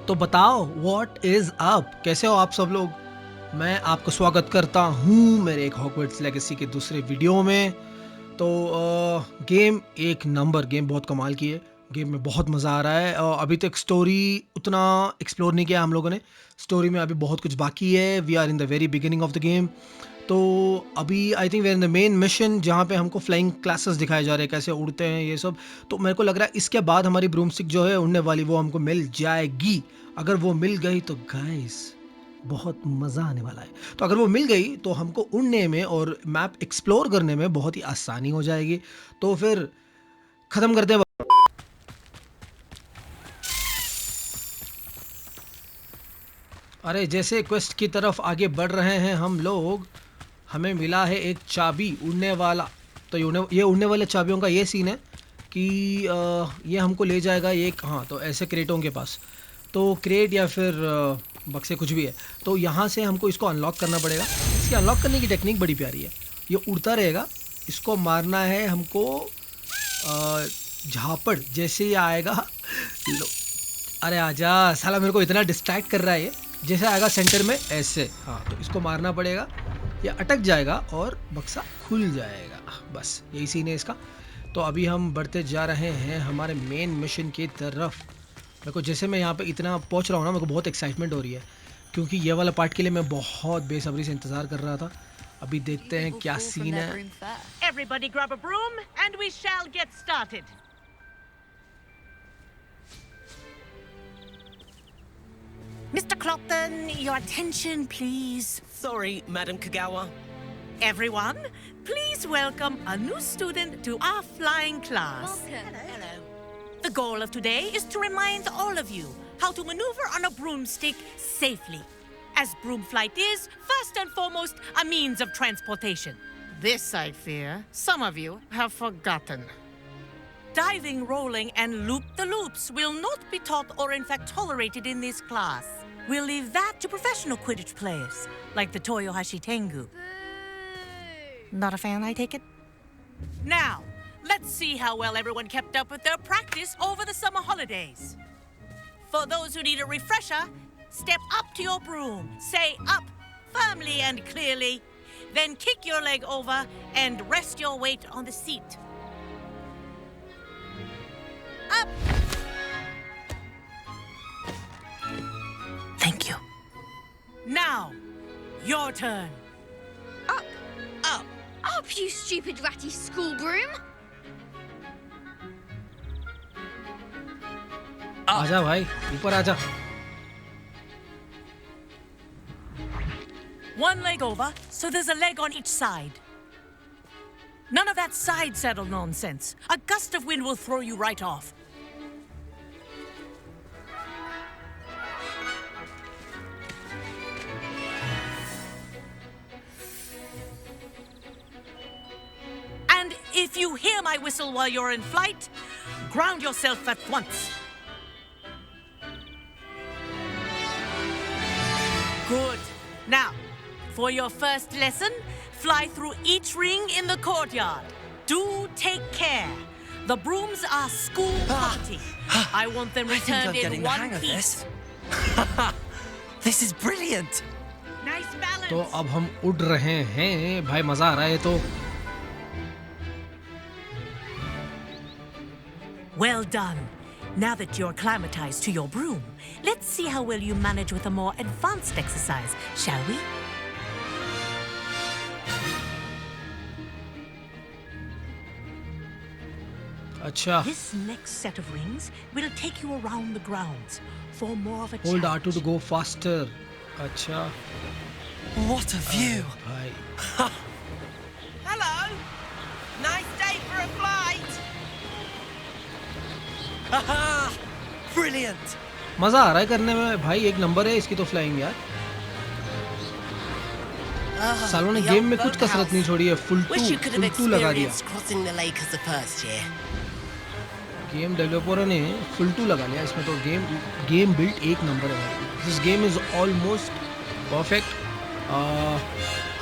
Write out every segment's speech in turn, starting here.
तो बताओ what is up, कैसे हो आप सब लोग। मैं आपको स्वागत करता हूँ मेरे एक हॉगवर्ट्स लेगेसी के दूसरे वीडियो में। तो गेम एक नंबर, गेम बहुत कमाल की है, गेम में बहुत मज़ा आ रहा है। अभी तक स्टोरी उतना एक्सप्लोर नहीं किया हम लोगों ने, स्टोरी में अभी बहुत कुछ बाकी है। We are in the very beginning of the game. तो अभी I think we are in the main mission, जहाँ पे हमको फ्लाइंग क्लासेस दिखाए जा रहे हैं, कैसे उड़ते हैं ये सब। तो मेरे को लग रहा है इसके बाद हमारी ब्रूमस्टिक जो है उड़ने वाली, वो हमको मिल जाएगी। अगर वो मिल गई तो गाइस बहुत मज़ा आने वाला है। तो अगर वो मिल गई तो हमको उड़ने में और मैप एक्सप्लोर करने में बहुत ही आसानी हो जाएगी। तो फिर ख़त्म करते हैं। अरे जैसे क्वेस्ट की तरफ आगे बढ़ रहे हैं हम लोग, हमें मिला है एक चाबी उड़ने वाला। तो ये उड़ने वाले चाबियों का ये सीन है कि ये हमको ले जाएगा एक, हाँ, तो ऐसे क्रेटों के पास। तो क्रेट या फिर बक्से कुछ भी है, तो यहाँ से हमको इसको अनलॉक करना पड़ेगा। इसकी अनलॉक करने की टेक्निक बड़ी प्यारी है। ये उड़ता रहेगा, इसको मारना है हमको झापड़ जैसे ही आएगा। लो, अरे आजा साला, मेरे को इतना डिस्ट्रैक्ट कर रहा है ये। जैसे आएगा सेंटर में ऐसे, हाँ, तो इसको मारना पड़ेगा, ये अटक जाएगा और बक्सा खुल जाएगा। बस यही सीन है इसका। तो अभी हम बढ़ते जा रहे हैं हमारे मेन मिशन की तरफ। मेरे को जैसे मैं यहाँ पे इतना पहुँच रहा हूँ ना, मेरे को बहुत एक्साइटमेंट हो रही है, क्योंकि ये वाला पार्ट के लिए मैं बहुत बेसब्री से इंतज़ार कर रहा था। अभी देखते हैं क्या सीन है। Everybody grab a broom and we shall get started. Mr. Clopton, your attention, please. Sorry, Madam Kagawa. Everyone, please welcome a new student to our flying class. Hello. The goal of today is to remind all of you how to maneuver on a broomstick safely, as broom flight is, first and foremost, a means of transportation. This, I fear, some of you have forgotten. Diving, rolling, and loop-the-loops will not be taught or in fact tolerated in this class. We'll leave that to professional Quidditch players, like the Toyohashi Tengu. Not a fan, I take it? Now, let's see how well everyone kept up with their practice over the summer holidays. For those who need a refresher, step up to your broom, say up firmly and clearly, then kick your leg over and rest your weight on the seat. Up! Thank you. Now, your turn. Up! Up! Up, you stupid ratty school broom! आजा भाई, ऊपर आजा। One leg over, so there's a leg on each side. None of that side saddle nonsense. A gust of wind will throw you right off. And if you hear my whistle while you're in flight, ground yourself at once. Good. Now, for your first lesson, fly through each ring in the courtyard. Do take care. The brooms are school property. I want them I think I'm returned in getting the one hang of piece. this. This is brilliant. Nice balance. तो अब हम उड़ रहे हैं भाई, मज़ा आ रहा है। तो Well done. Now that you're acclimatized to your broom, let's see how well you manage with a more advanced exercise, shall we? अच्छा, This next set of rings will take you around the grounds for more of a hold challenge. R2 to go faster। अच्छा What a view. भाई, Hello. Nice day for a flight. Haha. Brilliant. मज़ा आ रहा है करने में भाई, एक नंबर है इसकी तो फ्लाइंग यार। सालों ने the गेम old में कुछ कसरत नहीं छोड़ी है, Wish you could have फुलटू लगा दिया। experienced crossing the lake as the first year. Game डेवलपरों ने फुलटू लगा लिया इसमें। तो गेम बिल्ड एक नंबर है भाई। This game is almost perfect.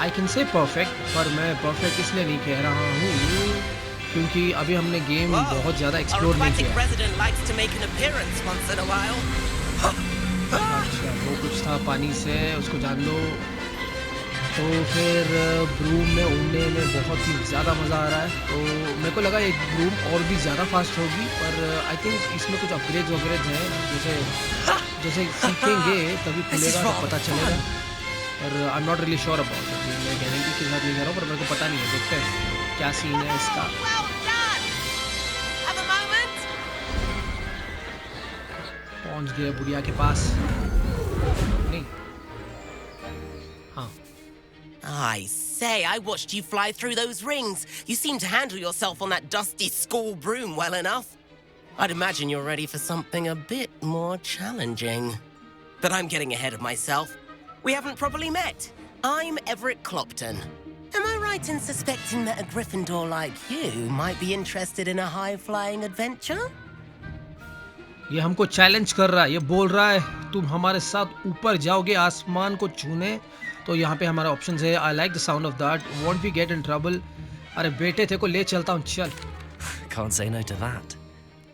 I can say perfect, पर मैं परफेक्ट इसलिए नहीं कह रहा हूँ क्योंकि अभी हमने गेम बहुत ज़्यादा Our एक्सप्लोर नहीं aquatic किया। resident likes to make an appearance once in a while. पानी से, उसको जान लो। तो फिर ब्रूम में उड़ने में बहुत ही ज़्यादा मज़ा आ रहा है। तो मेरे को लगा एक ब्रूम और भी ज़्यादा फास्ट होगी, पर आई थिंक इसमें कुछ अपग्रेड्स वगैरह हैं, जैसे सीखेंगे तभी खुलेगा तो पता चलेगा। और आई am not really sure about it, मैं गारंटी के साथ नहीं कह रहा हूँ, पर मेरे को पता नहीं है, देखते हैं क्या सीन है इसका। Well done! Have a moment? पहुँच गए बुढ़िया के पास। नहीं, हाँ। I say, I watched you fly through those rings. You seem to handle yourself on that dusty school broom well enough. I'd imagine you're ready for something a bit more challenging. But I'm getting ahead of myself. We haven't properly met. I'm Everett Clopton. Am I right in suspecting that a Gryffindor like you might be interested in a high-flying adventure? ये हमको challenge कर रहा है, ये बोल रहा है तुम हमारे साथ ऊपर जाओगे आसमान को छूने। तो यहाँ पे हमारा ऑप्शन है, I like the sound of that, won't we get in trouble. अरे बेटे थे को ले चलता हूँ, चल। Can't say no to that.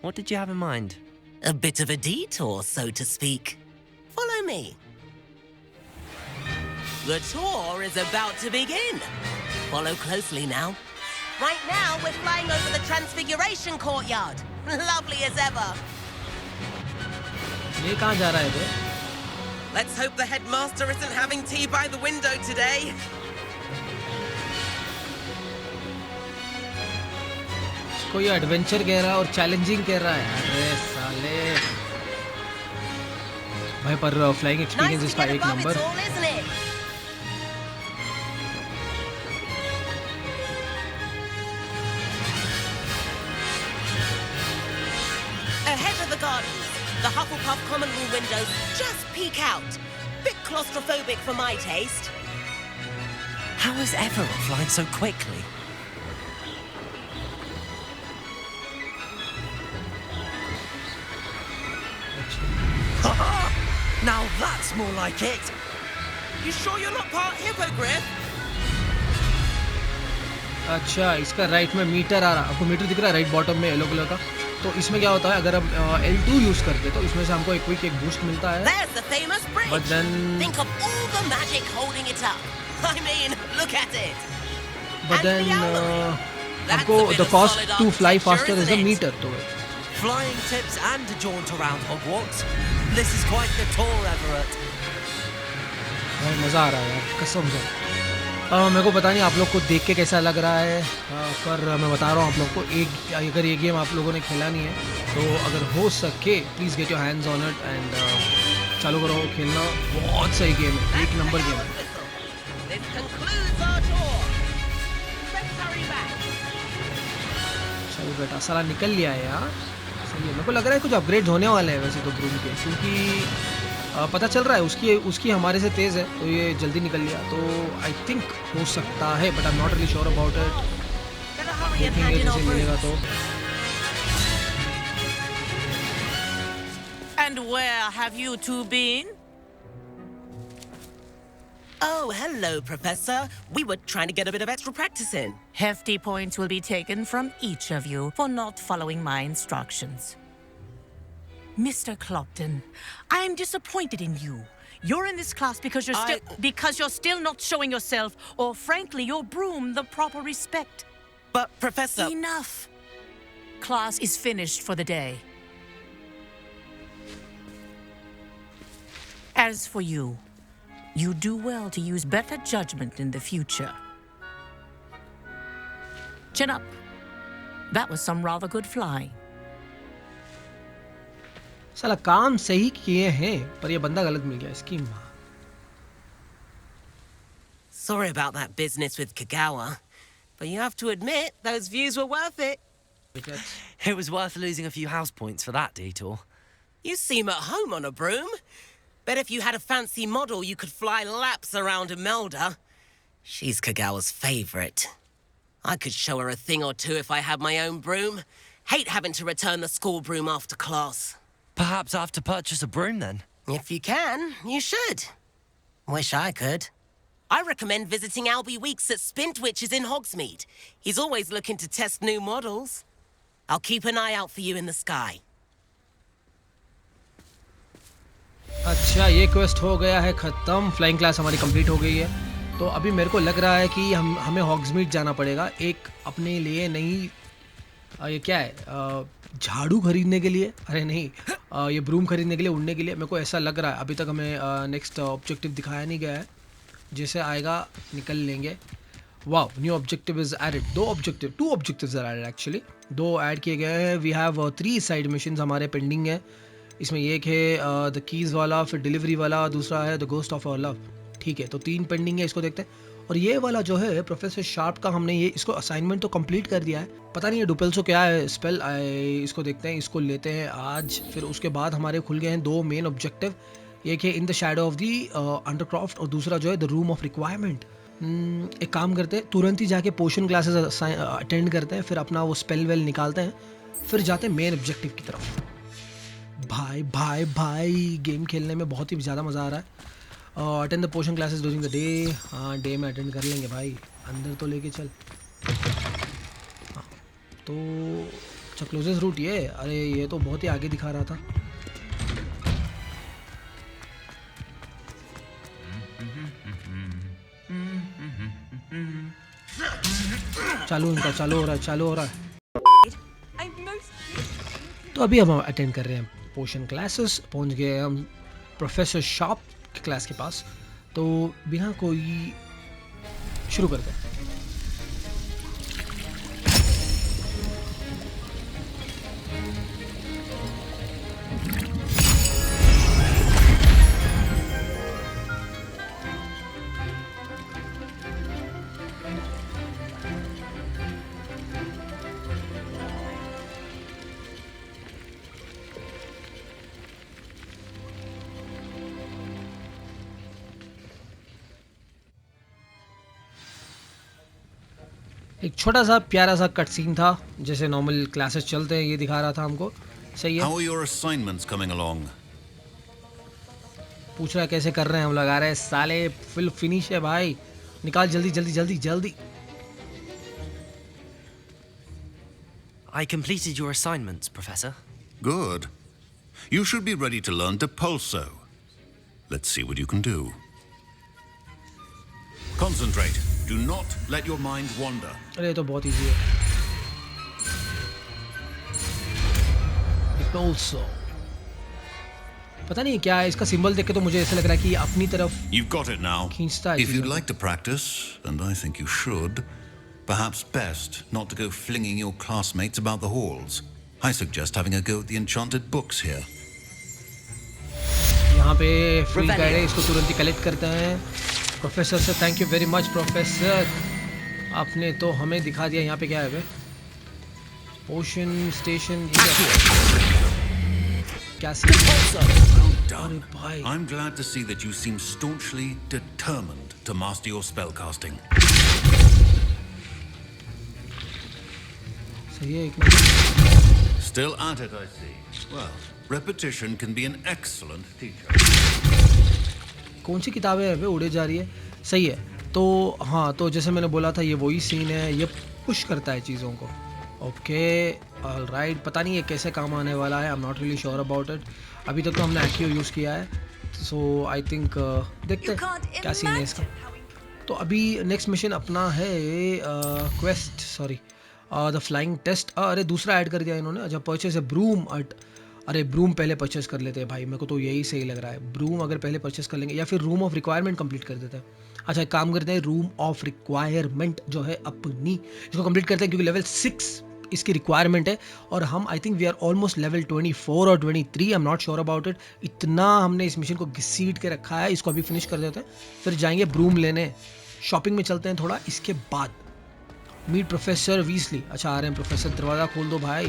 What did you have in mind? A bit of a detour, so to speak. Follow me. The tour is about to begin. Follow closely now. Right now, we're flying over the Transfiguration Courtyard. Lovely as ever. ये कहाँ जा रहा है बे? Let's hope the headmaster isn't having tea by the window today. इसको ये adventure कह रहा है और चैलेंजिंग कह रहा है। अरे साले भाई, पर फ्लाइंग एक्सपीरियंस Nice to इसका get एक above it number. all, isn't it? Ahead of the gardens, the Hufflepuff common room windows just peek out. Bit claustrophobic for my taste. How is Everett flying so quickly? Now that's more like it. You sure you're not part hippogriff? अच्छा, इसका right में metre आ रहा, आपको metre दिख रहा है right bottom में yellow colour का। तो इसमें क्या होता है, अगर हम L2 यूज करते तो इसमें से हमको एक क्विक बूस्ट मिलता है। There's the famous bridge. But then- Think of all the magic holding it up. I mean, look at it. But And then the alloy. That's हमको a bit the of cost solid to fly architecture, faster is the isn't it? meter। तो Flying tips and a jaunt around Hogwarts. This is quite the tour, Everett. भाई मज़ा आ रहा है यार, कसम से। मेरे को पता नहीं आप लोग को देख के कैसा लग रहा है, पर मैं बता रहा हूँ आप लोग को, अगर ये गेम आप लोगों ने खेला नहीं है तो अगर हो सके please get your hands on it and चालू करो खेलना। बहुत सही गेम है, एक नंबर गेम है। This concludes our tour. Let's hurry back. चलो बेटा, साला निकल लिया है यार, सही है। मेरे को लग रहा है कुछ अपग्रेड होने वाले हैं वैसे तो ब्रूम के, क्योंकि पता चल रहा है उसकी हमारे से तेज़ है, तो ये जल्दी निकल लिया। तो आई थिंक हो सकता है, but I am not really sure about it. Better hurry and hand देखेंगे in our जैसे मिलेगा तो। brooms. And where have you two been? Oh, hello, Professor. We were trying to get a bit of extra practice in. Hefty points will be taken from each of you for not following my instructions. Mr. Clopton, I am disappointed in you. You're in this class because you're still not showing yourself, or frankly, your broom the proper respect. But, Professor... Enough. Class is finished for the day. As for you, you do well to use better judgment in the future. Chin up. That was some rather good flying. साला काम सही किए हैं, पर ये बंदा गलत मिल गया, इसकी माँ। Sorry about that business with Kagawa, but you have to admit those views were worth it. It was worth losing a few house points for that detour. You seem at home on a broom. Bet if you had a fancy model, you could fly laps around Imelda. She's Kagawa's favorite. I could show her a thing or two if I had my own broom. Hate having to return the school broom after class. Perhaps I have to purchase a broom then. If you can, you should. Wish I could. I recommend visiting Albie Weeks at Spintwitch is in Hogsmeade. He's always looking to test new models. I'll keep an eye out for you in the sky. अच्छा अच्छा, ये quest हो गया है ख़त्म। Flying class हमारी complete हो गई है। तो अभी मेरे को लग रहा है कि हमें हॉग्समीड जाना पड़ेगा एक अपने लिए नई ये क्या है झाड़ू खरीदने के लिए। अरे नहीं, ये ब्रूम खरीदने के लिए, उड़ने के लिए। मेरे को ऐसा लग रहा है। अभी तक हमें नेक्स्ट ऑब्जेक्टिव दिखाया नहीं गया है। जैसे आएगा निकल लेंगे। वाह, new objective is added. Two objectives are added actually. 2 add किए गए हैं। वी हैव 3 साइड मिशंस हमारे पेंडिंग है। इसमें एक है द कीज़ वाला, फिर डिलीवरी वाला, दूसरा है the ghost of our love. ठीक है, तो 3 पेंडिंग है, इसको देखते हैं। और ये वाला जो है प्रोफेसर शार्प का, हमने ये इसको असाइनमेंट तो कंप्लीट कर दिया है। पता नहीं ये डुपेल्सो क्या है स्पेल, इसको देखते हैं, इसको लेते हैं आज। फिर उसके बाद हमारे खुल गए हैं 2 मेन ऑब्जेक्टिव। एक है in the shadow of the undercroft और दूसरा जो है द रूम ऑफ रिक्वायरमेंट। एक काम करते हैं, तुरंत ही जाके पोशन क्लासेस अटेंड करते हैं, फिर अपना वो स्पेल वेल निकालते हैं, फिर जाते हैं मेन ऑब्जेक्टिव की तरफ। भाई भाई भाई, गेम खेलने में बहुत ही ज़्यादा मज़ा आ रहा है। Attend the potion classes during the day. हाँ, डे में अटेंड कर लेंगे भाई। अंदर तो लेके चल। हाँ, तो अच्छा, क्लोजेस्ट रूट ये। अरे ये तो बहुत ही आगे दिखा रहा था। इनका चालू हो रहा है। तो अभी हम अटेंड कर रहे हैं पोशन क्लासेस। पहुंच गए हम प्रोफेसर शार्प की क्लास के पास। तो बिना कोई शुरू करते हैं। एक छोटा सा प्यारा सा कट सीन था, जैसे नॉर्मल क्लासेस चलते हैं, ये दिखा रहा था हमको। सही है। How are your assignments coming along? पूछ रहा है कैसे कर रहे हैं हम लोग। आ रहे हैं साले, फुल फिनिश है भाई। निकाल जल्दी जल्दी जल्दी जल्दी। I completed your assignments, Professor. Good. You should be ready to learn Depulso. Let's see what you can do. Concentrate. Do not let your mind wander. अरे ये तो बहुत इजी है। Depulso। पता नहीं क्या है इसका सिंबल देख के, तो मुझे ऐसा लग रहा है कि ये अपनी तरफ You've got it now. खींचता है If you'd चीज़ों like to practice, and I think you should, perhaps best not to go flinging your classmates about the halls. I suggest having a go at the enchanted books here. को। यहाँ पे free guide है, इसको तुरंत ही collect करते हैं professor से। Thank you very much professor, आपने तो हमें दिखा दिया यहाँ पे क्या है। पोशन स्टेशन क्या Well done. भाई। I'm glad to see that you seem staunchly determined to master your spellcasting. सही है, एक minute. Still at it, I see. Well, repetition can be an excellent teacher. कौन सी किताबें हैं उड़े जा रही है। सही है। तो हाँ, तो जैसे मैंने बोला था, ये वही सीन है, ये पुश करता है चीज़ों को। Okay, alright. पता नहीं ये कैसे काम आने वाला है। आई am not really sure about it. अभी तक तो हमने एक्टिव यूज़ किया है, सो आई थिंक देखते हैं क्या सीन है इसका। तो अभी नेक्स्ट मिशन अपना है quest, sorry, the flying test. अरे दूसरा ऐड कर दिया इन्होंने। अच्छा, परचेज है ब्रूम। अरे ब्रूम पहले परचेस कर लेते हैं भाई, मेरे को तो यही सही लग रहा है। ब्रूम अगर पहले परचेस कर लेंगे, या फिर रूम ऑफ रिक्वायरमेंट कंप्लीट कर देते हैं। अच्छा, एक काम करते हैं, रूम ऑफ रिक्वायरमेंट जो है अपनी, इसको कंप्लीट करते हैं, क्योंकि लेवल 6 इसकी रिक्वायरमेंट है। और हम I think we are almost level 24 और 23, I am not sure about it. इतना हमने इस मिशन को घसीट के रखा है। इसको अभी फिनिश कर देते हैं, फिर जाएंगे ब्रूम लेने। शॉपिंग में चलते हैं थोड़ा, इसके बाद मीट प्रोफेसर वीजली। अच्छा, आ रहे हैं प्रोफेसर, दरवाज़ा खोल दो भाई।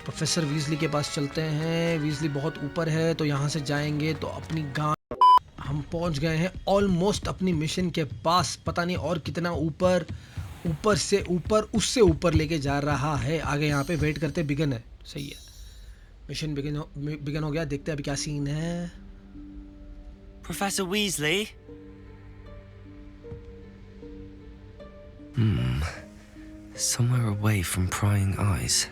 प्रोफेसर वीजली के पास चलते हैं। वीजली बहुत ऊपर है, तो यहाँ से जाएंगे तो अपनी गांव। हम पहुँच गए हैं ऑलमोस्ट अपनी मिशन के पास। पता नहीं और कितना ऊपर, ऊपर से ऊपर, उससे ऊपर लेके जा रहा है। आगे यहाँ पे वेट करते, बिगन है। सही है, मिशन बिगन हो गया। देखते हैं अभी क्या सीन है। Professor Weasley? Somewhere away from prying eyes.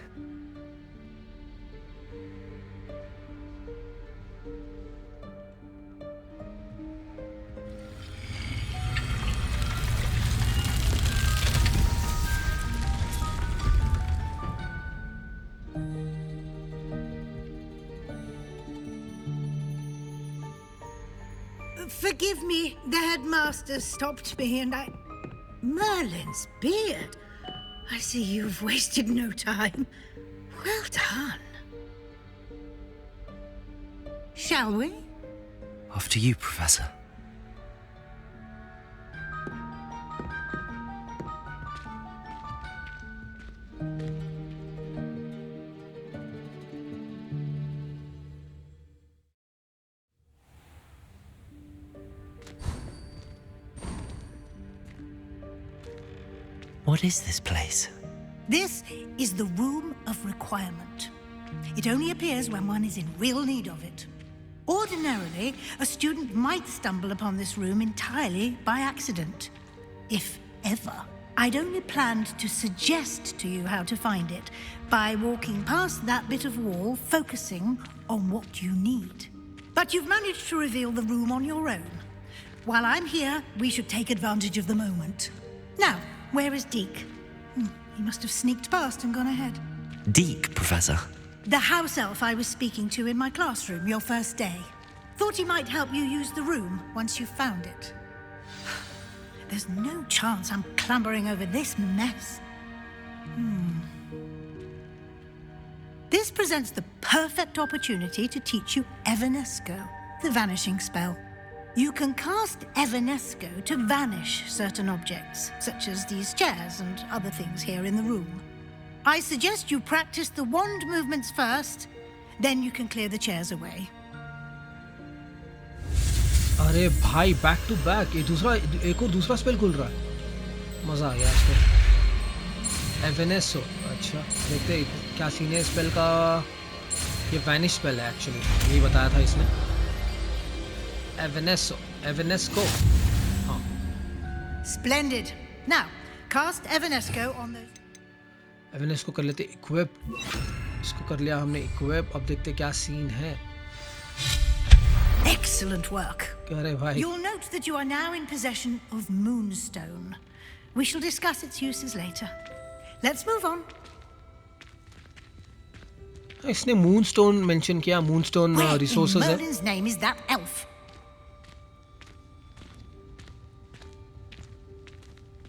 Forgive me, the headmaster stopped me and I... Merlin's beard. I see you've wasted no time. Well done. Shall we? After you, Professor. What is this place? This is the Room of Requirement. It only appears when one is in real need of it. Ordinarily, a student might stumble upon this room entirely by accident. If ever. I'd only planned to suggest to you how to find it by walking past that bit of wall, focusing on what you need. But you've managed to reveal the room on your own. While I'm here, we should take advantage of the moment. Now, where is Deke? He must have sneaked past and gone ahead. Deke, Professor. The house elf I was speaking to in my classroom your first day. Thought he might help you use the room once you found it. There's no chance I'm clambering over this mess. This presents the perfect opportunity to teach you Evanesco, the vanishing spell. You can cast Evanesco to vanish certain objects, such as these chairs and other things here in the room. I suggest you practice the wand movements first, then you can clear the chairs away. अरे भाई back to back एक और दूसरा spell खुल रहा है मज़ा आ गया इसको एवेनेसो अच्छा देखते हैं क्या सीन है स्पेल का ये वैनिश स्पेल है एक्चुअली यही बताया था इसने एवेनेस्को हाँ Splendid. Now, cast Evanesco on those. एवेनेस्को कर लेते इक्विप इसको कर लिया हमने इक्विप अब देखते क्या सीन है Excellent work. अरे भाई You'll note that you are now in possession of Moonstone. We shall discuss its uses later. Let's move on. इसने मूनस्टोन मेंशन किया मूनस्टोन Where in रिसोर्सेज है Merlin's name is that elf?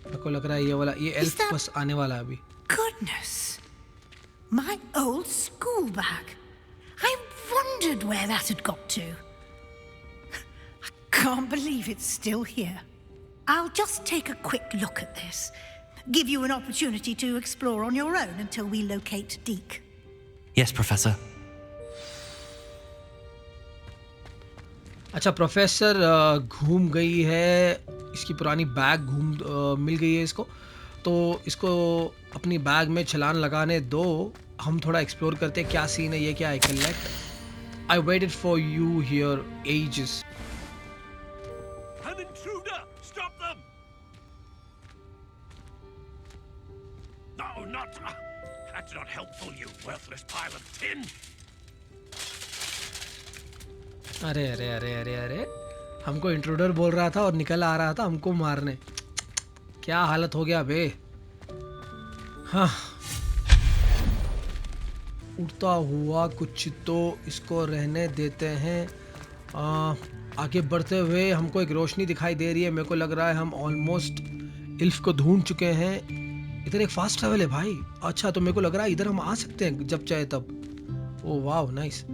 मेरे को लग रहा है ये वाला ये एल्फ that- बस आने वाला है अभी Goodness. My old school bag. I wondered where that had got to. I can't believe it's still here. I'll just take a quick look at this. Give you an opportunity to explore on your own until we locate Deke. Yes, Professor. अच्छा professor घूम गई है इसकी पुरानी bag मिल गई है इसको तो इसको अपनी बैग में छलान लगाने दो हम थोड़ा एक्सप्लोर करते हैं क्या सीन है ये क्या है collect I waited for you here ages An intruder! Stop them! No, not... that's not helpful, you worthless pile of tin! अरे अरे अरे अरे अरे हमको इंट्रूडर बोल रहा था और निकल आ रहा था हमको मारने क्या हालत हो गया बे हाँ उड़ता हुआ कुछ तो इसको रहने देते हैं आगे बढ़ते हुए हमको एक रोशनी दिखाई दे रही है मेरे को लग रहा है हम ऑलमोस्ट इल्फ को ढूंढ चुके हैं इधर एक फास्ट ट्रैवल है भाई अच्छा तो मेरे को लग रहा है इधर हम आ सकते हैं जब चाहे तब ओ वाह नाइस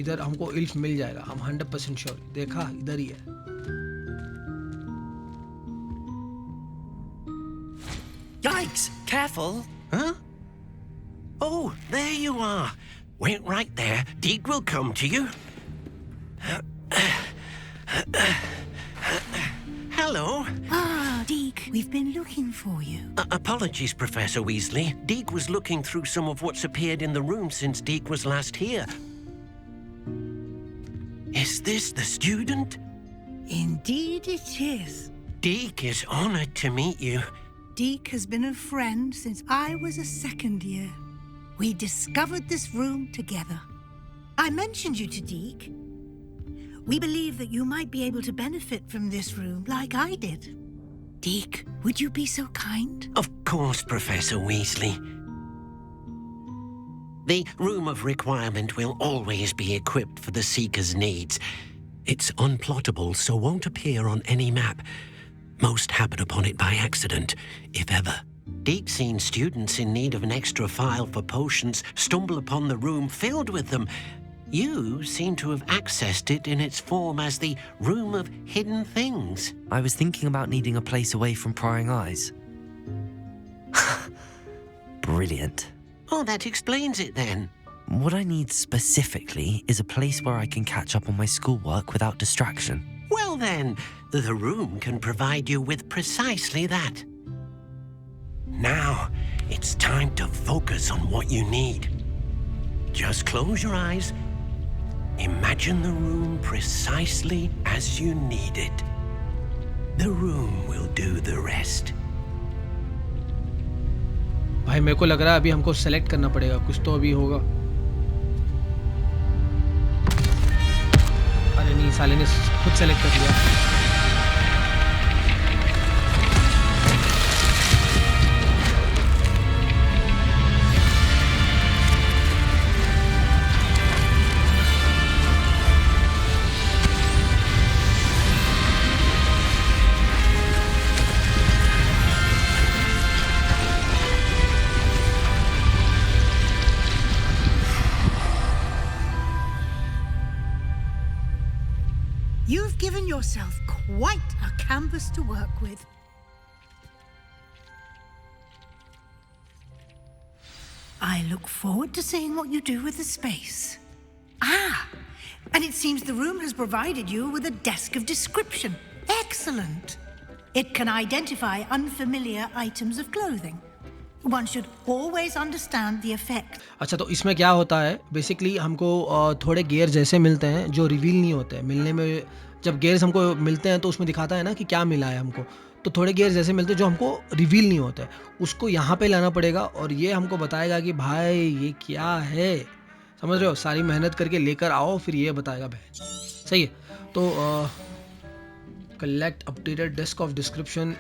इधर हमको इल्फ मिल जाएगा हम 100% श्योर देखा इधर ही है Yikes! Careful! Huh? Oh, there you are. Wait right there. Deke will come to you. Hello. Ah, Deke, we've been looking for you. Apologies, Professor Weasley. Deke was looking through some of what's appeared in the room since Deke was last here. Is this the student? Indeed it is. Deke is honored to meet you. Deke has been a friend since I was a second year. We discovered this room together. I mentioned you to Deke. We believe that you might be able to benefit from this room like I did. Deke, would you be so kind? Of course, Professor Weasley. The Room of Requirement will always be equipped for the Seeker's needs. It's unplottable, so won't appear on any map. Most happen upon it by accident, if ever. Deke's seen students in need of an extra file for potions stumble upon the room filled with them. You seem to have accessed it in its form as the Room of Hidden Things. I was thinking about needing a place away from prying eyes. Brilliant. Oh, that explains it then. What I need specifically is a place where I can catch up on my schoolwork without distraction. Well then, the room can provide you with precisely that. Now, it's time to focus on what you need. Just close your eyes. Imagine the room precisely as you need it. The room will do the rest. भाई मेरे को लग रहा है अभी हमको select करना पड़ेगा, कुछ तो अभी होगा। अरे नहीं, साले ने खुद सेलेक्ट कर लिया। You've given yourself quite a canvas to work with. I look forward to seeing what you do with the space. Ah, and it seems the room has provided you with a desk of description. Excellent. It can identify unfamiliar items of clothing. One should always understand the effect. अच्छा, तो इसमें क्या होता है, basically हमको थोड़े gear जैसे मिलते हैं जो रिवील नहीं होते हैं। मिलने में जब गेयर्स हमको मिलते हैं तो उसमें दिखाता है ना कि क्या मिला है हमको, तो थोड़े गेयर जैसे मिलते हैं जो हमको रिवील नहीं होते हैं, उसको यहाँ पे लाना पड़ेगा और ये हमको बताएगा कि भाई ये क्या है, समझ रहे हो। सारी मेहनत करके लेकर आओ, फिर ये बताएगा भाई। सही है। तो collect updated desk of description,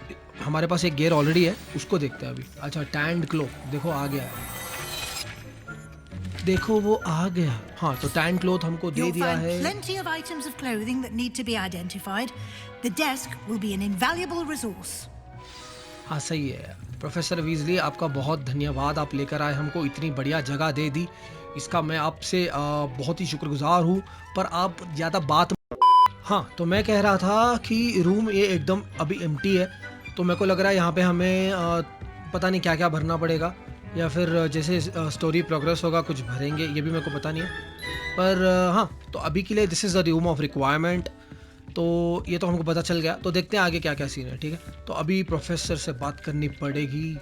हमारे पास एक गेयर ऑलरेडी है, उसको देखते हैं अभी। अच्छा, टैंड क्लोथ, देखो आ गया, देखो वो आ गया। हाँ, तो टैंड क्लोथ हमको दे दिया है। You'll find plenty of items of clothing that need to be identified. The desk will be an invaluable resource. हाँ सही है। प्रोफेसर वीजली, आपका बहुत धन्यवाद, आप लेकर आए हमको इतनी बढ़िया जगह दे दी, इसका मैं आपसे बहुत ही शुक्रगुजार हूँ। पर आप ज़्यादा बात, हाँ तो मैं कह रहा था कि रूम ये एकदम अभी एम्प्टी है, तो मेरे को लग रहा है यहाँ पे हमें पता नहीं क्या क्या भरना पड़ेगा, या फिर जैसे स्टोरी प्रोग्रेस होगा कुछ भरेंगे, ये भी मेरे को पता नहीं है। पर हाँ, तो अभी के लिए this is the room of requirement, तो ये तो हमको पता चल गया। तो देखते हैं आगे क्या क्या सीन है, ठीक है। तो अभी प्रोफेसर से बात करनी पड़ेगी।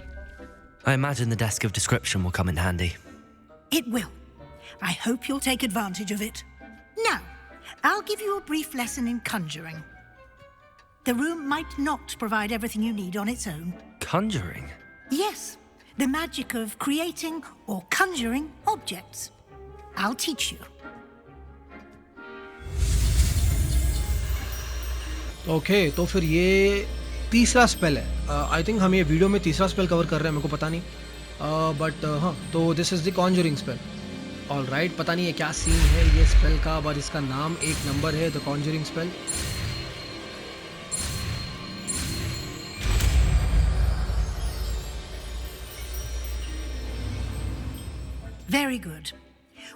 I imagine the desk of description will come in handy. It will. I hope you'll take advantage of it. Now, I'll give you a brief lesson in conjuring. The room might not provide everything you need on its own. Conjuring? Yes, the magic of creating or conjuring objects. I'll teach you. Okay, तो फिर ये तीसरा spell है। I think हम ये video में तीसरा spell cover कर रहे हैं, मेरे को पता नहीं, बट हाँ, तो this is the Conjuring spell. All right, पता नहीं है क्या सीन है ये स्पेल का, पर इसका नाम एक नंबर है, the Conjuring spell. Very good.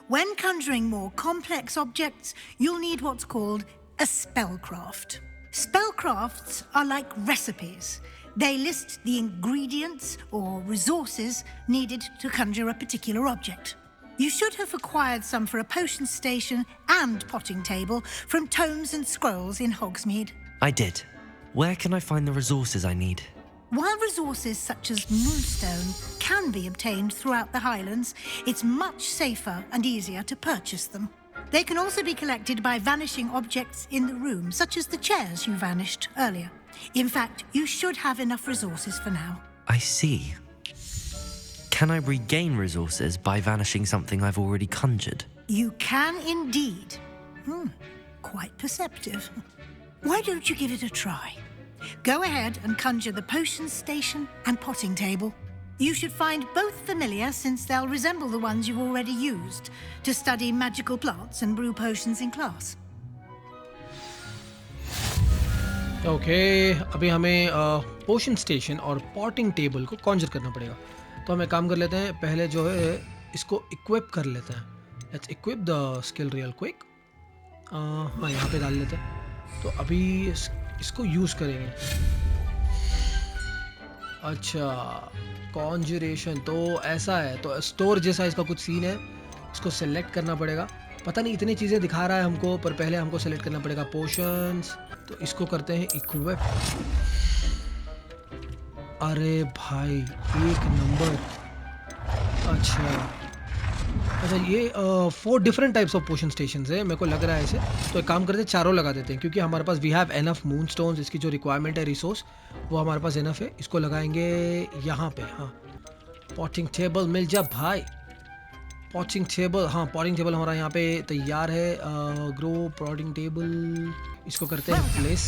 When conjuring more complex objects, you'll need what's called a spellcraft. Spellcrafts are like recipes. They list the ingredients or resources needed to conjure a particular object. You should have acquired some for a potion station and potting table from tomes and scrolls in Hogsmeade. I did. Where can I find the resources I need? While resources such as moonstone can be obtained throughout the Highlands, it's much safer and easier to purchase them. They can also be collected by vanishing objects in the room, such as the chairs you vanished earlier. In fact, you should have enough resources for now. I see. Can I regain resources by vanishing something I've already conjured? You can indeed. Quite perceptive. Why don't you give it a try? Go ahead and conjure the potion station and potting table. You should find both familiar, since they'll resemble the ones you've already used to study magical plants and brew potions in class. Okay, अभी हमें पोशन station और potting table को conjure करना पड़ेगा। तो हम एक काम कर लेते हैं, पहले जो है इसको इक्विप कर लेते हैं। Let's equip the skill real quick. हाँ, यहाँ पे डाल लेते हैं। तो अभी इसको यूज़ करेंगे। अच्छा, कॉन्जरेशन तो ऐसा है, तो स्टोर जैसा इसका कुछ सीन है। इसको सेलेक्ट करना पड़ेगा। पता नहीं इतनी चीज़ें दिखा रहा है हमको, पर पहले हमको सेलेक्ट करना पड़ेगा पोशंस। तो इसको करते हैं इक्विप। अरे भाई, एक नंबर। अच्छा, ये 4 different types of potion stations है, मेरे को लग रहा है ऐसे। तो एक काम करते हैं, चारों लगा देते हैं, क्योंकि हमारे पास we have enough moon stones. इसकी जो रिक्वायरमेंट है रिसोर्स, वो हमारे पास एनफ है। इसको लगाएंगे यहाँ पे। हाँ, पॉटिंग टेबल मिल जा भाई। पॉटिंग टेबल, हाँ पॉटिंग टेबल हमारा यहाँ पे तैयार है। ग्रो पॉटिंग टेबल, इसको करते हैं place.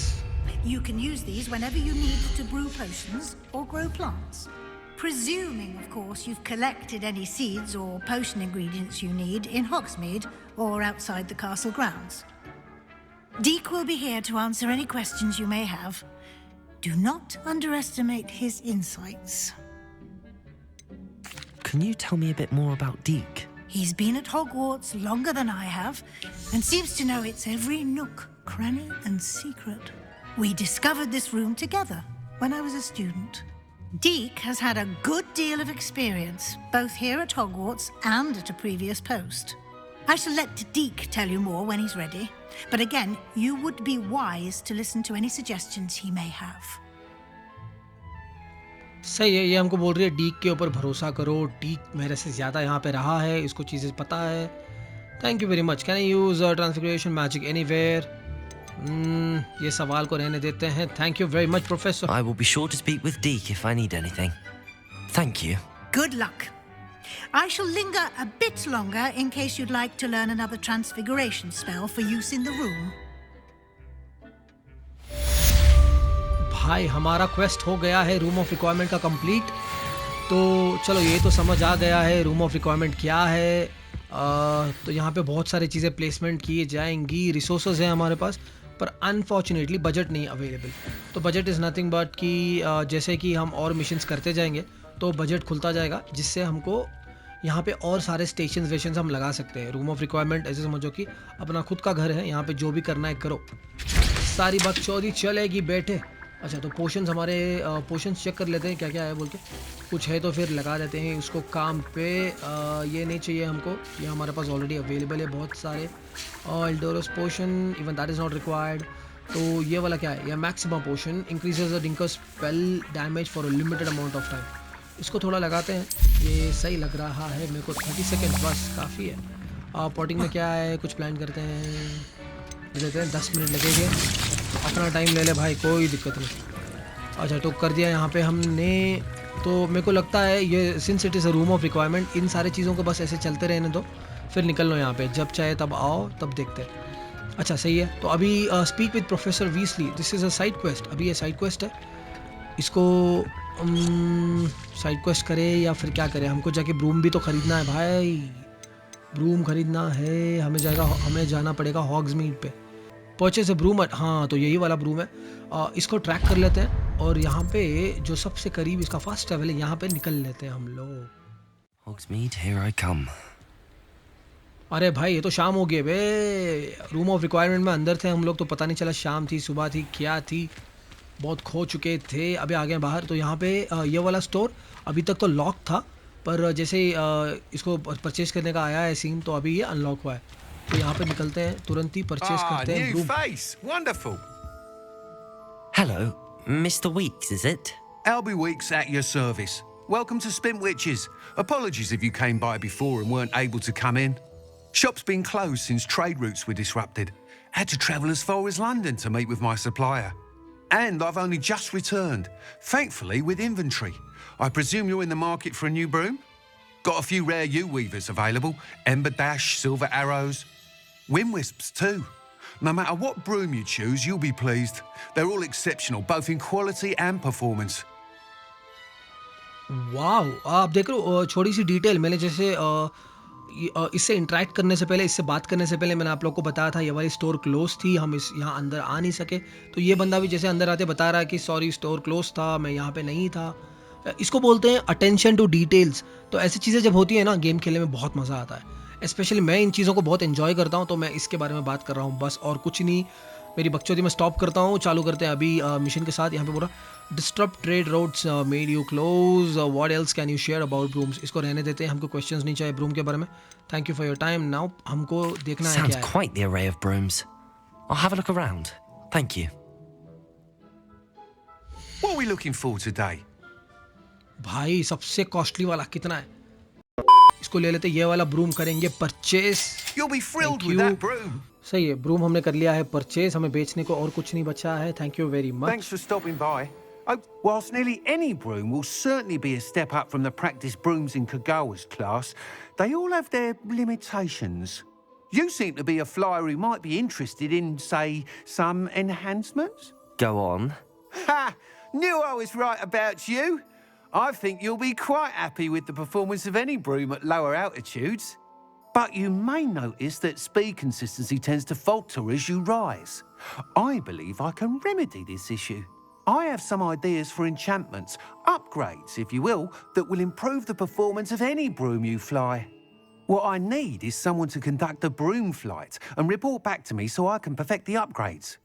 You can use these whenever you need to brew potions or grow plants. Presuming, of course, you've collected any seeds or potion ingredients you need in Hogsmeade or outside the castle grounds. Deek will be here to answer any questions you may have. Do not underestimate his insights. Can you tell me a bit more about Deek? He's been at Hogwarts longer than I have and seems to know its every nook, cranny and secret. We discovered this room together when I was a student. Deek has had a good deal of experience, both here at Hogwarts and at a previous post. I shall let Deek tell you more when he's ready, but again, you would be wise to listen to any suggestions he may have. सही है, ये हमको बोल रही है डीक के ऊपर भरोसा करो। डीक मेरे से ज़्यादा यहाँ पे रहा है, इसको चीज़ें पता है। Thank you very much. Can I use transfiguration magic anywhere? ये सवाल को रहने देते हैं। Thank you very much professor. I will be sure to speak with Deek if I need anything. Thank you. Good luck. I shall linger a bit longer in case you'd like to learn another transfiguration spell for use in the room. भाई, हमारा quest हो गया है room of requirement का complete. तो चलो, ये तो समझ आ गया है रूम ऑफ रिक्वायरमेंट क्या है। तो यहाँ पे बहुत सारी चीज़ें प्लेसमेंट किए जाएंगी। रिसोर्सेज हैं हमारे पास, पर अनफॉर्चुनेटली बजट नहीं अवेलेबल। तो बजट इज़ नथिंग बट कि जैसे कि हम और मिशंस करते जाएंगे तो बजट खुलता जाएगा, जिससे हमको यहाँ पे और सारे स्टेशन वेशंस हम लगा सकते हैं। रूम ऑफ रिक्वायरमेंट ऐसे समझो कि अपना खुद का घर है, यहाँ पे जो भी करना है करो, सारी बात चौधरी चलेगी बेटे। अच्छा, तो पोशंस हमारे पोशंस चेक कर लेते हैं क्या क्या है बोल के। कुछ है तो फिर लगा देते हैं उसको काम पे। ये नहीं चाहिए हमको, ये हमारे पास ऑलरेडी अवेलेबल है बहुत सारे। एल्डोरस potion, even that is not required. तो ये वाला क्या है? ये मैक्सिमम पोशन इंक्रीजेज द डिंकर spell damage for a limited amount of time. इसको थोड़ा लगाते हैं, ये सही लग रहा है मेरे को। 30 सेकेंड बस काफ़ी है। पॉटिंग में क्या है, कुछ प्लान करते हैं, देते हैं 10 मिनट लगेंगे। अपना टाइम ले ले भाई, कोई दिक्कत नहीं। अच्छा, तो कर दिया यहाँ पे हमने। तो मेरे को लगता है ये since it is a room of requirement, इन सारी चीज़ों को बस ऐसे चलते रहने दो, फिर निकल लो यहाँ पे। जब चाहे तब आओ, तब देखते हैं। अच्छा, सही है। तो अभी speak with professor Weasley, this is a side quest. अभी ये साइड क्वेस्ट है, इसको साइड क्वेस्ट करें या फिर क्या करें? हमको जाके ब्रूम भी तो ख़रीदना है भाई, ब्रूम ख़रीदना है। हमें जाना पड़ेगा हॉग्समीड पे। Purchase a broom. हाँ, तो यही वाला ब्रूम है। इसको ट्रैक कर लेते हैं और यहाँ पे जो सबसे करीब इसका फास्ट ट्रैवल है, यहाँ पे निकल लेते हैं हम लोग। Hogsmeade, here I come. अरे भाई, ये तो शाम हो गई बे। रूम ऑफ रिक्वायरमेंट में अंदर थे हम लोग, तो पता नहीं चला शाम थी सुबह थी क्या थी। बहुत खो चुके थे, अभी आ गए बाहर। तो यहाँ पे ये वाला स्टोर अभी तक तो लॉक था, पर जैसे इसको परचेज करने का आया है सीन, तो अभी ये अनलॉक हुआ है। तो यहाँ पे निकलते हैं, तुरंत ही परचेज करते हैं। New face, wonderful. Hello, Mr. Weeks, is it? Albie Weeks at your service. Welcome to Spintwitches. Apologies if you came by before and weren't able to come in. Shop's been closed since trade routes were disrupted. Had to travel as far as London to meet with my supplier. And I've only just returned, thankfully with inventory. I presume you're in the market for a new broom? Got a few rare U-weavers available. Ember Dash, Silver Arrows. Wind Wisps too. No matter what broom you choose, you'll be pleased. They're all exceptional, both in quality and performance. Wow, आप देख रहे हो छोटी सी detail. मैंने जैसे इससे interact करने से पहले, इससे बात करने से पहले मैंने आप लोग को बताया था ये वाली स्टोर क्लोज थी, हम इस यहाँ अंदर आ नहीं सके। तो ये बंदा भी जैसे अंदर आते बता रहा है कि सॉरी स्टोर क्लोज था, मैं यहाँ पे नहीं था। इसको बोलते हैं अटेंशन टू डिटेल्स। तो ऐसी चीज़ें जब होती है ना, गेम खेलने में बहुत मज़ा आता है। स्पेशली मैं इन चीज़ों को बहुत एंजॉय करता हूँ, तो मैं इसके बारे में बात कर रहा हूँ बस, और कुछ नहीं। मेरी बकचोदी में स्टॉप करता हूँ, चालू करते हैं अभी मिशन के साथ। यहाँ पे बोला disturb trade roads made you close, what else can you share about brooms. इसको रहने देते हैं, हमको क्वेश्चंस नहीं चाहिए ब्रूम के बारे में। Thank you for your time. Now हमको देखना है Sounds क्या है। quite the array of brooms. I'll have a look around. Thank you. What are we looking for today? भाई सबसे कॉस्टली वाला कितना है, इसको ले लेते। ये वाला ब्रूम करेंगे purchase. You'll be thrilled Thank with you. that broom. सही है, ब्रूम हमने कर लिया है परचेस, हमें बेचने को और कुछ नहीं बचा है। Thank you very much. Thanks for stopping by. Oh, whilst nearly any broom will certainly be a step up from the practice brooms in Kagawa's class, they all have their limitations. You seem to be a flyer who might be interested in, say, some enhancements? Go on. Ha! Knew I was right about you. I think you'll be quite happy with the performance of any broom at lower altitudes. But you may notice that speed consistency tends to falter as you rise. I believe I can remedy this issue. I have some ideas for enchantments, upgrades, if you will, that will improve the performance of any broom you fly. What I need is someone to conduct a broom flight and report back to me so I can perfect the upgrades.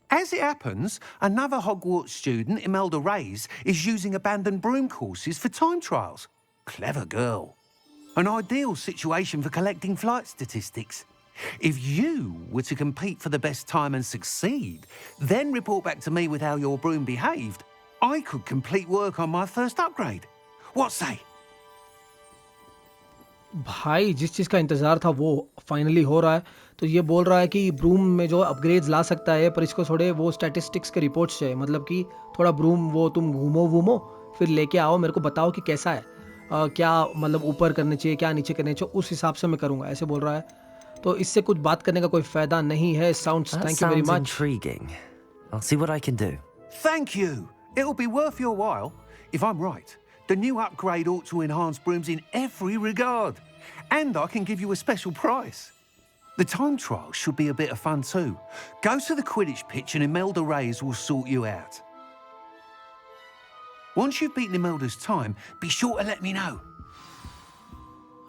As it happens, another Hogwarts student, Imelda Reyes, is using abandoned broom courses for time trials. Clever girl. An ideal situation for collecting flight statistics. If you were to compete for the best time and succeed, then report back to me with how your broom behaved, I could complete work on my first upgrade. What say? भाई जिस चीज़ का इंतज़ार था वो finally हो रहा है। तो ये बोल रहा है कि ब्रूम में जो अपग्रेड्स ला सकता है, पर इसको थोड़े वो स्टैटिस्टिक्स के रिपोर्ट्स चाहिए। मतलब कि थोड़ा ब्रूम वो तुम घूमो वूमो, फिर लेके आओ, मेरे को बताओ कि कैसा है, क्या मतलब ऊपर करने चाहिए, क्या नीचे करने चाहिए, उस हिसाब से मैं करूँगा, ऐसे बोल रहा है। तो इससे कुछ बात करने का कोई फ़ायदा नहीं है। Sounds, That thank you very sounds much. intriguing. I'll see what I can do. Thank you. It'll be worth your while. If I'm right, the new upgrade ought to enhance brooms in every regard. And I can give you a special price. The time trial should be a bit of fun too. Go to the Quidditch pitch and Imelda Reyes will sort you out. Once you've beaten Imelda's time, be sure to let me know.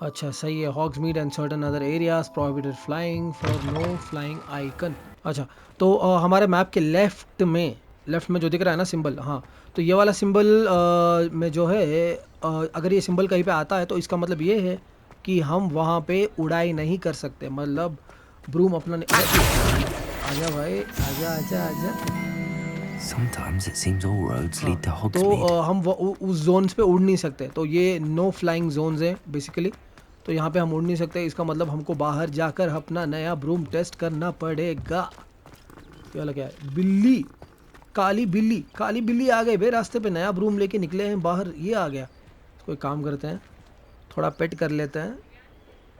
अच्छा सही है। Hogsmeade and certain other areas prohibited flying for no flying icon. अच्छा तो हमारे map के left में जो दिख रहा है ना सिंबल, हाँ, तो ये वाला सिंबल में जो है अगर ये सिंबल कहीं पे आता है तो इसका मतलब ये है कि हम वहाँ पे उड़ाई नहीं कर सकते। मतलब ब्रूम अपना आजा भाई, आजा आजा आजा। Sometimes it seems all roads lead to तो Hogsmeade. हम उस जोन्स पे उड़ नहीं सकते। तो ये नो फ्लाइंग जोन्स हैं बेसिकली। तो यहाँ पे हम उड़ नहीं सकते। इसका मतलब हमको बाहर जाकर अपना नया ब्रूम टेस्ट करना पड़ेगा। ये वाला क्या है? बिल्ली, काली बिल्ली आ गई भाई रास्ते पे। नया ब्रूम लेके निकले हैं बाहर, ये आ गया। कोई काम करते हैं, थोड़ा पेट कर लेते हैं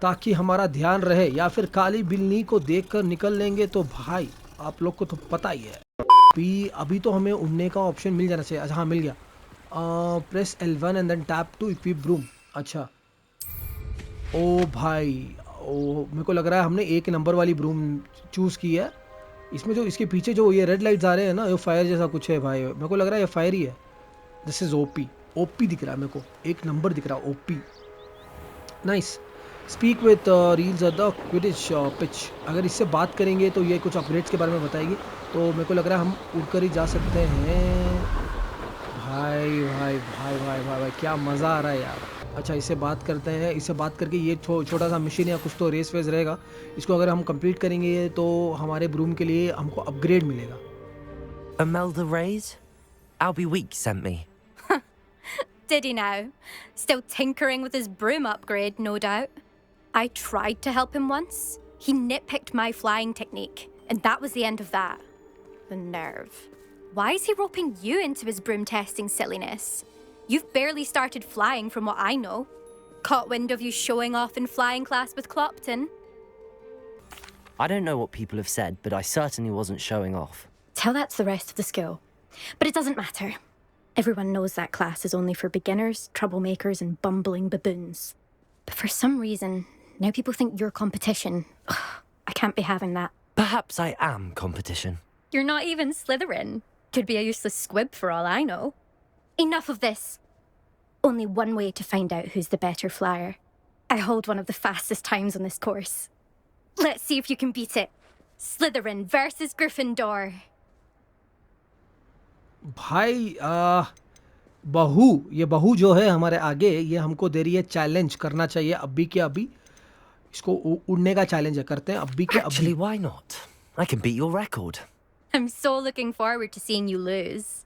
ताकि हमारा ध्यान रहे, या फिर काली बिल्ली को देखकर निकल लेंगे तो भाई आप लोग को तो पता ही है। अभी तो हमें उड़ने का ऑप्शन मिल जाना चाहिए। अच्छा हाँ मिल गया। Press L1 and then tap to equip broom. अच्छा ओ भाई, ओ मेरे को लग रहा है हमने 1 नंबर वाली ब्रूम चूज़ की है। इसमें जो इसके पीछे जो ये रेड लाइट्स आ रहे हैं ना, ये फायर जैसा कुछ है भाई। मेरे को लग रहा है ये फायर ही है। दिस इज़ ओपी दिख रहा है मेरे को, 1 नंबर दिख रहा है OP. Nice. Speak with reels at the Quidditch pitch. अगर इससे बात करेंगे तो ये कुछ अपग्रेड्स के बारे में बताएगी। तो मेरे को लग रहा है हम उड़कर ही जा सकते हैं। भाई क्या मज़ा आ रहा है यार। अच्छा इससे बात करते हैं। इससे बात करके ये छोटा सा मिशन या कुछ तो रेस वेस रहेगा। इसको अगर हम कंप्लीट करेंगे तो हमारे ब्रूम के लिए हमको अपग्रेड मिलेगा। Imelda Reyes? Albie Week sent me. Did he now? Still tinkering with his broom upgrade, no doubt. I tried to help him once. He nitpicked my flying technique, and that was the end of that. The nerve. Why is he roping you into his broom testing silliness? You've barely started flying from what I know. Caught wind of you showing off in flying class with Clopton. I don't know what people have said, but I certainly wasn't showing off. Tell that to the rest of the school. But it doesn't matter. Everyone knows that class is only for beginners, troublemakers, and bumbling baboons. But for some reason, Now people think you're competition. Ugh, I can't be having that. Perhaps I am competition. You're not even Slytherin. Could be a useless squib for all I know. Enough of this. Only one way to find out who's the better flyer. I hold one of the fastest times on this course. Let's see if you can beat it. Slytherin versus Gryffindor. भाई ये बहू जो है हमारे आगे, ये हमको दे रही है चैलेंज करना चाहिए अभी के अभी। इसको उड़ने का चैलेंज है, करते हैं अभी के अभी। Actually, why not? I can beat your record. I'm so looking forward to seeing you lose.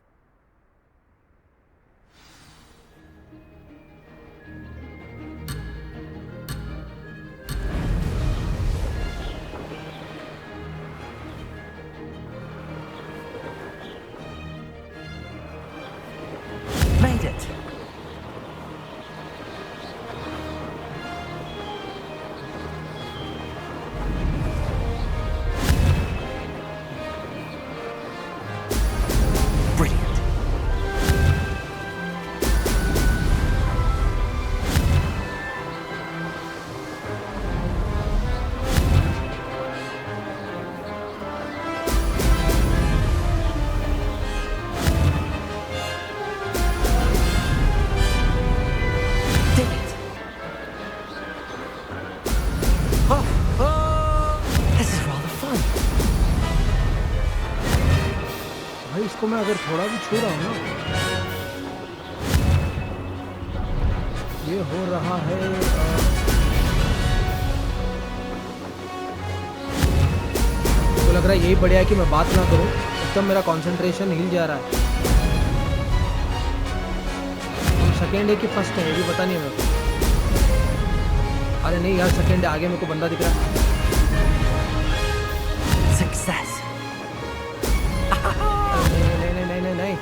Made it. Brilliant. Did it. Oh, this is rather fun. भाई इसको मैं अगर थोड़ा भी छू रहा हूँ ना, ये हो रहा है तो लग रहा है यही बढ़िया है कि मैं बात ना करूँ, एकदम मेरा कंसंट्रेशन हिल जा रहा है। हम सेकेंड है कि फर्स्ट है ये भी पता नहीं है मेरे को। अरे नहीं यार, सेकेंड है, आगे मेरे को बंदा दिख रहा है। Success. नहीं।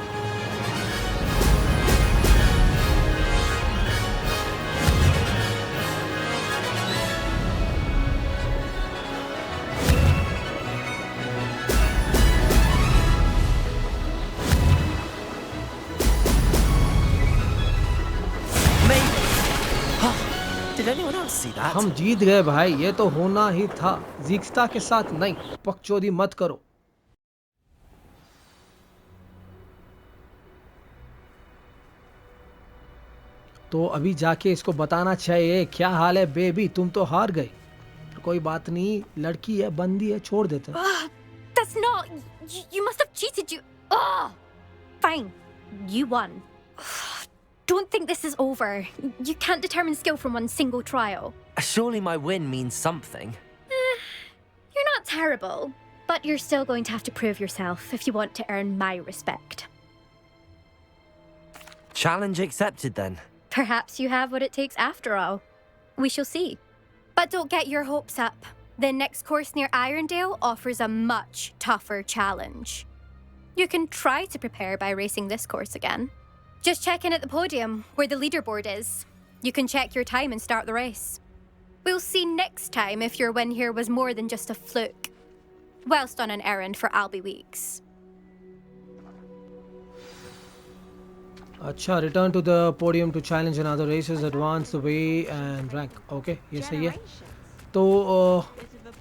Did anyone else see that? हम जीत गए भाई, ये तो होना ही था। zEexsta के साथ नहीं, पकचोदी मत करो। तो अभी जाके इसको बताना चाहिए, क्या हाल है बेबी, तुम तो हार गए। कोई बात नहीं, लड़की है, बंदी है, छोड़ देते हैं। That's not... You must have cheated, you... Fine. You won. Don't think this is over. You can't determine skill from one single trial. Surely my win means something. You're not terrible, but you're still going to have to prove yourself if you want to earn my respect. Challenge accepted then. Perhaps you have what it takes after all. We shall see. But don't get your hopes up. The next course near Irondale offers a much tougher challenge. You can try to prepare by racing this course again. Just check in at the podium, where the leaderboard is. You can check your time and start the race. We'll see next time if your win here was more than just a fluke. Whilst on an errand for Albie Weeks. अच्छा, return to the podium to challenge in other races, advance the way and rank. Okay, ये सही है। तो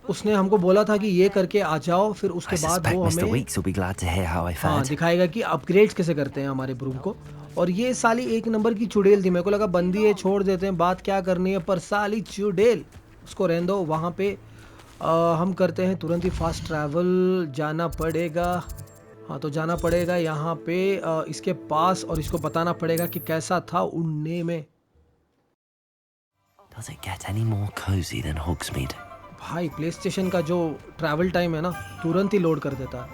उसने हमको बोला था कि ये करके आ जाओ, फिर उसके बाद वो हमें दिखाएगा कि अपग्रेड्स कैसे करते हैं हमारे ब्रूम को। और ये साली एक नंबर की चुड़ैल थी, मेरे को लगा बंदी है, छोड़ देते हैं, बात क्या करनी है, पर साली चुड़ैल, उसको रहने दो। वहाँ पे हम करते हैं तुरंत ही फास्ट ट्रैवल, जाना पड़ेगा। हाँ तो जाना पड़ेगा यहाँ पे इसके पास, और इसको बताना पड़ेगा कि कैसा था उड़ने में। Does it get any more cozy than Hogsmeade? भाई प्ले स्टेशन का जो ट्रैवल टाइम है ना, तुरंत ही लोड कर देता है,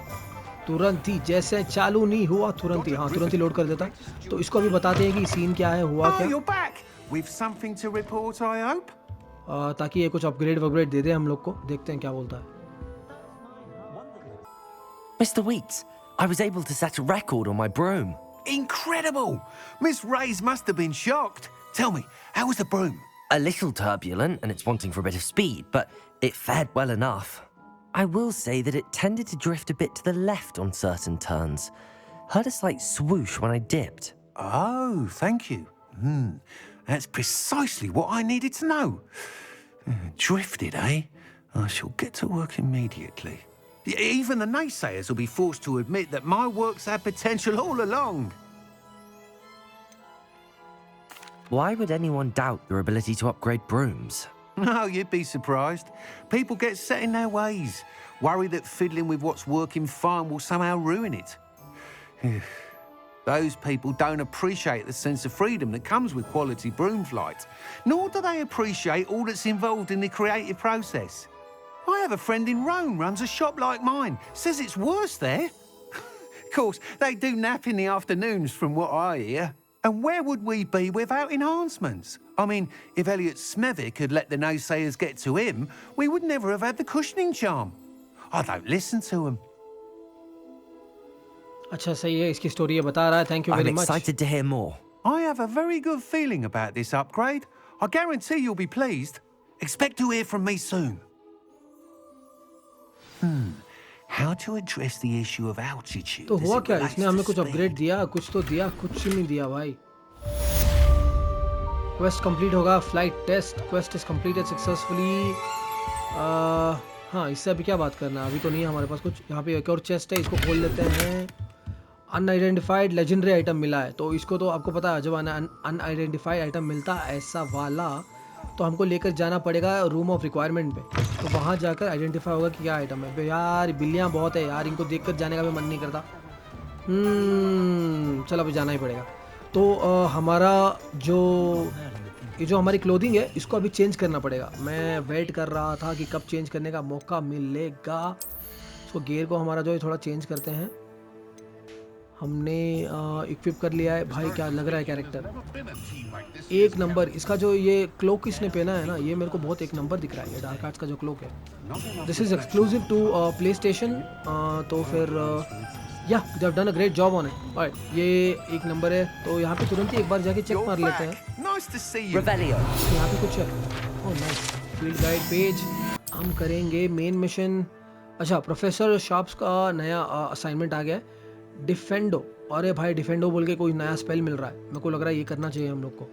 तुरंत ही, जैसे चालू नहीं हुआ तुरंत ही, हाँ तुरंत ही लोड कर देता है। तो इसको अभी बताते हैं कि सीन क्या है, हुआ क्या। You're back with something to report, I hope. ताकि ये कुछ अपग्रेड वगैरह दे दे हम लोग को, देखते हैं क्या बोलता है। Mr. Weeks, I was able to set a record on my broom. Incredible! Miss Reyes must have been shocked. Tell me, how was the broom? A little turbulent and it's wanting for a bit of speed, but it fared well enough. I will say that it tended to drift a bit to the left on certain turns. Heard a slight swoosh when I dipped. Oh, thank you. That's precisely what I needed to know. Drifted, eh? I shall get to work immediately. Even the naysayers will be forced to admit that my work's had potential all along. Why would anyone doubt your ability to upgrade brooms? No, you'd be surprised. People get set in their ways, worry that fiddling with what's working fine will somehow ruin it. Those people don't appreciate the sense of freedom that comes with quality broom flight, nor do they appreciate all that's involved in the creative process. I have a friend in Rome runs a shop like mine, says it's worse there. Of course, they do nap in the afternoons from what I hear. And where would we be without enhancements? I mean, if Elliot Smethwick had let the naysayers get to him, we would never have had the cushioning charm. I don't listen to him. अच्छा सही है, इसकी story ये बता रहा है. Thank you very I'm much. excited to hear more. I have a very good feeling about this upgrade. I guarantee you'll be pleased. Expect to hear from me soon. How to address the issue of altitude? तो हुआ क्या? इसने हमें कुछ upgrade दिया, कुछ तो दिया, कुछ नहीं दिया भाई. क्वेस्ट कंप्लीट होगा, flight test. Quest is completed successfully. हाँ, इससे अभी क्या बात करना है? अभी तो नहीं है हमारे पास कुछ. यहाँ पे एक और चेस्ट है, इसको खोल लेते हैं. अनआइडेंटिफाइड लेजेंडरी आइटम मिला है, तो इसको तो आपको पता है, जब अनआइडेंटिफाइड आइटम मिलता है ऐसा वाला, तो हमको लेकर जाना पड़ेगा रूम ऑफ रिक्वायरमेंट पे. तो वहाँ जाकर आइडेंटिफाई होगा कि क्या आइटम है. यार बिल्लियाँ बहुत है यार, इनको देखकर जाने का भी मन नहीं करता. चलो अभी जाना ही पड़ेगा. तो हमारा ये जो हमारी क्लोथिंग है, इसको अभी चेंज करना पड़ेगा. मैं वेट कर रहा था कि कब चेंज करने का मौका मिलेगा. इसको गियर को हमारा जो है थोड़ा चेंज करते हैं. हमने इक्विप कर लिया है भाई. क्या लग रहा है कैरेक्टर, एक नंबर. इसका जो ये क्लोक इसने पहना है ना, ये मेरे को बहुत एक नंबर दिख रहा है. ये डार्क आर्ट्स का जो क्लोक है, this is exclusive to PlayStation. तो फिर yeah they have done a great job on it. Alright, ये एक नंबर है. तो यहाँ पे तुरंत ही एक बार जाके चेक मार लेते हैं. यहाँ पे कुछ है. Oh nice, field guide page. हम करेंगे मेन मिशन. अच्छा, प्रोफेसर शार्प्स का नया असाइनमेंट आ गया है, डिफेंडो. अरे भाई डिफेंडो बोल के कोई नया स्पेल मिल रहा है. मेरे को लग रहा है ये करना चाहिए हम लोग को.